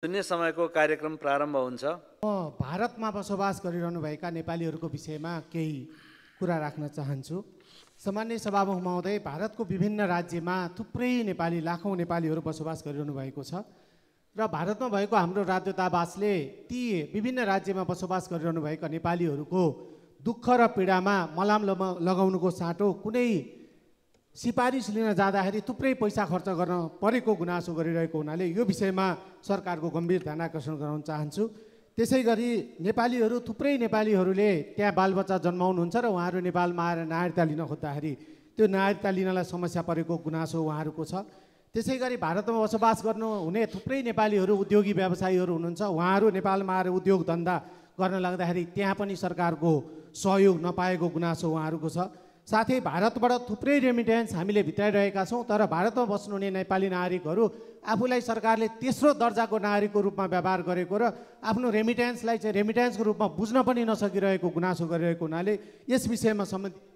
शून्य समयको कार्यक्रम प्रारम्भ हुन्छ। भारतमा बसोबास गरिरहनु भएका नेपालीहरूको विषयमा केही कुरा राख्न चाहन्छु। सामान्य सभामुख महोदय, भारतको विभिन्न राज्यमा थुप्रै नेपाली, लाखौँ नेपालीहरू बसोबास गरिरहनु भएको छ र भारतमा भएको हाम्रो राजदूतावासले ती विभिन्न राज्यमा बसोबास गरिरहनु भएका नेपालीहरूको दुःख र पीडामा मलाम लगाउनुको साटो कुनै सिफारिस लिन जाँदाखेरि थुप्रै पैसा खर्च गर्न परेको गुनासो गरिरहेको हुनाले यो विषयमा सरकारको गम्भीर ध्यान आकर्षण गराउन चाहन्छु। त्यसै गरी नेपालीहरू, थुप्रै नेपालीहरूले त्यहाँ बालबच्चा जन्माउनुहुन्छ र उहाँहरू नेपालमा आएर नागरिकता लिन खोज्दाखेरि त्यो नागरिकता लिनलाई समस्या परेको गुनासो उहाँहरूको छ। त्यसै गरी भारतमा बसोबास गर्नुहुने थुप्रै नेपालीहरू उद्योगी व्यवसायीहरू हुनुहुन्छ, उहाँहरू नेपालमा आएर उद्योग धन्दा गर्न लाग्दाखेरि त्यहाँ पनि सरकारको सहयोग नपाएको गुनासो उहाँहरूको छ। साथै भारतबाट थुप्रै रेमिटेन्स हामीले भित्राइरहेका छौँ, तर भारतमा बस्नुहुने नेपाली नागरिकहरू आफूलाई सरकारले तेस्रो दर्जाको नागरिकको रूपमा व्यवहार गरेको र आफ्नो रेमिटेन्सलाई चाहिँ रेमिटेन्सको रूपमा बुझ्न पनि नसकिरहेको गुनासो गरिरहेको हुनाले यस विषयमा सम्बन्धित